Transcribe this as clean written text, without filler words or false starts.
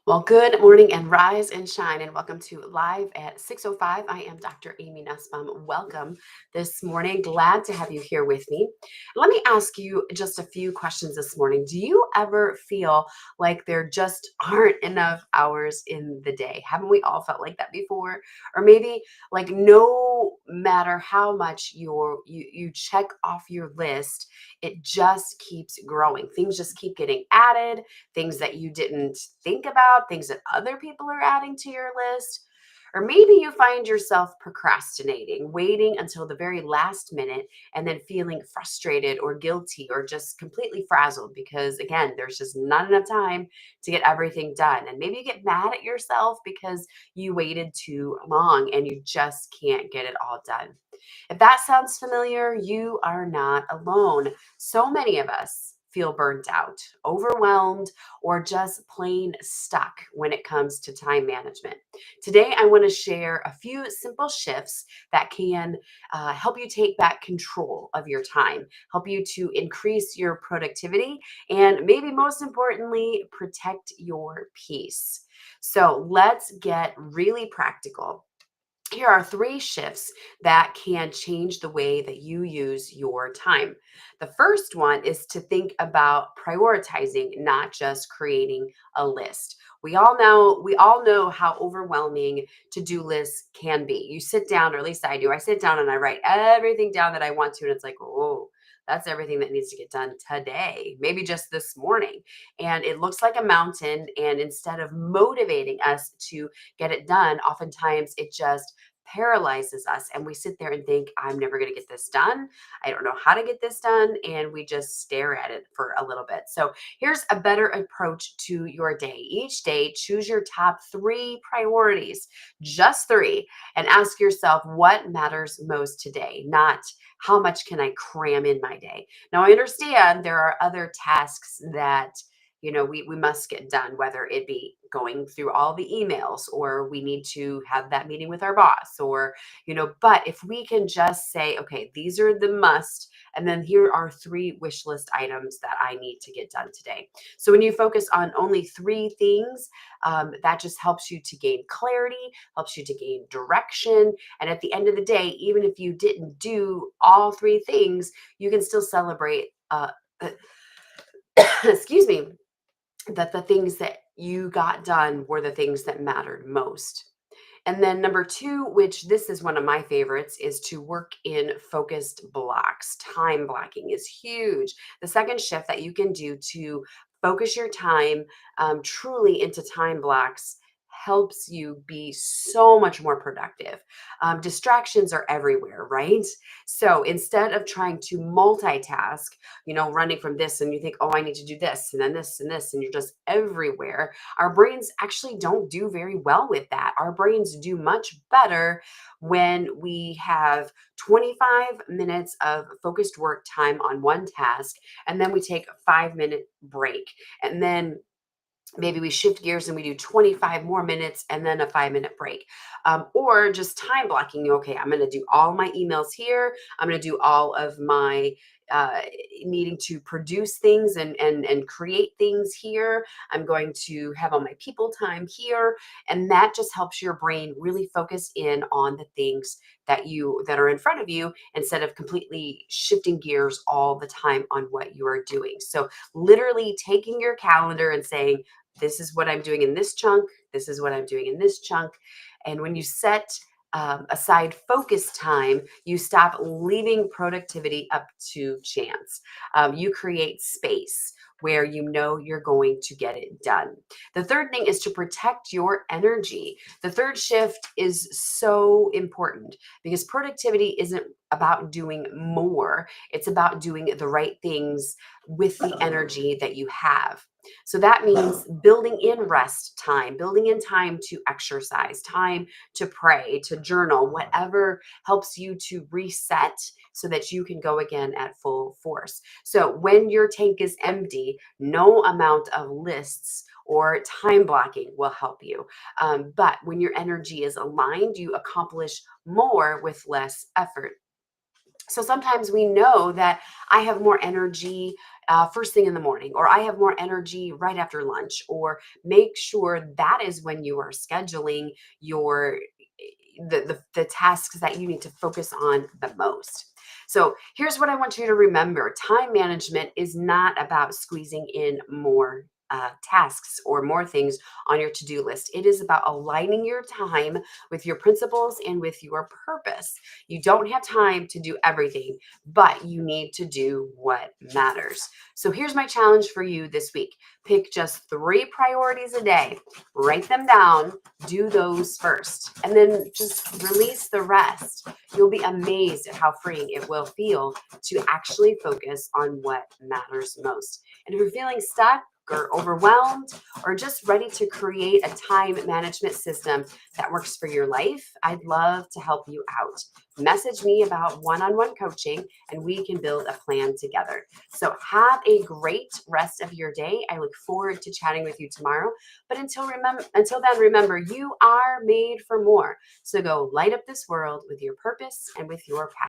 Well, good morning and rise and shine, and welcome to Live at 6:05. I am Dr. Amy Nussbaum. Welcome this morning. Glad to have you here with me. Let me ask you just a few questions this morning. Do you ever feel like there just aren't enough hours in the day? Haven't we all felt like that before? Or maybe like no matter how much you check off your list, it just keeps growing. Things just keep getting added, things that you didn't think about, things that other people are adding to your list. Or maybe you find yourself procrastinating, waiting until the very last minute and then feeling frustrated or guilty or just completely frazzled because, again, there's just not enough time to get everything done. And maybe you get mad at yourself because you waited too long and you just can't get it all done. If that sounds familiar, you are not alone. So many of us feel burnt out, overwhelmed, or just plain stuck when it comes to time management. Today, I want to share a few simple shifts that can help you take back control of your time, help you to increase your productivity, and maybe most importantly, protect your peace. So let's get really practical. Here are three shifts that can change the way that you use your time. The first one is to think about prioritizing, not just creating a list. We all know how overwhelming to-do lists can be. You sit down, or at least I do. I sit down and I write everything down that I want to, and it's like, oh, that's everything that needs to get done today, maybe just this morning. And it looks like a mountain. And instead of motivating us to get it done, oftentimes it just paralyzes us and we sit there and think, I'm never going to get this done. I don't know how to get this done. And we just stare at it for a little bit. So here's a better approach to your day. Each day, choose your top three priorities, just three, and ask yourself what matters most today, not how much can I cram in my day. Now, I understand there are other tasks that we must get done, whether it be going through all the emails or we need to have that meeting with our boss or, but if we can just say, okay, these are the must, and then here are three wish list items that I need to get done today. So when you focus on only three things, that just helps you to gain clarity, helps you to gain direction. And at the end of the day, even if you didn't do all three things, you can still celebrate, excuse me, that the things that you got done were the things that mattered most. And then number two, which this is one of my favorites, is to work in focused blocks. Time blocking is huge. The second shift that you can do to focus your time truly into time blocks helps you be so much more productive. Distractions are everywhere, right? So instead of trying to multitask, running from this and you think, oh, I need to do this and then this and this, and you're just everywhere. Our brains actually don't do very well with that. Our brains do much better when we have 25 minutes of focused work time on one task, and then we take a 5-minute break. And then maybe we shift gears and we do 25 more minutes and then a 5-minute break, or just time blocking. Okay, I'm going to do all my emails here, I'm going to do all of my uh, needing to produce things and create things here, I'm going to have all my people time here. And that just helps your brain really focus in on the things that are in front of you, instead of completely shifting gears all the time on what you are doing. So literally taking your calendar and saying, this is what I'm doing in this chunk. This is what I'm doing in this chunk. And when you set aside focus time, you stop leaving productivity up to chance. You create space where you're going to get it done. The third thing is to protect your energy. The third shift is so important because productivity isn't about doing more. It's about doing the right things with the energy that you have. So that means building in rest time, building in time to exercise, time to pray, to journal, whatever helps you to reset so that you can go again at full force. So when your tank is empty, no amount of lists or time blocking will help you. But when your energy is aligned, you accomplish more with less effort. So sometimes we know that I have more energy first thing in the morning, or I have more energy right after lunch, or make sure that is when you are scheduling your the tasks that you need to focus on the most. So here's what I want you to remember. Time management is not about squeezing in more tasks or more things on your to-do list. It is about aligning your time with your principles and with your purpose. You don't have time to do everything, but you need to do what matters. So here's my challenge for you this week. Pick just 3 priorities a day, write them down, do those first, and then just release the rest. You'll be amazed at how freeing it will feel to actually focus on what matters most. And if you're feeling stuck or overwhelmed or just ready to create a time management system that works for your life, I'd love to help you out. Message me about one-on-one coaching and we can build a plan together. So have a great rest of your day. I look forward to chatting with you tomorrow. But until then, remember, you are made for more. So go light up this world with your purpose and with your passion.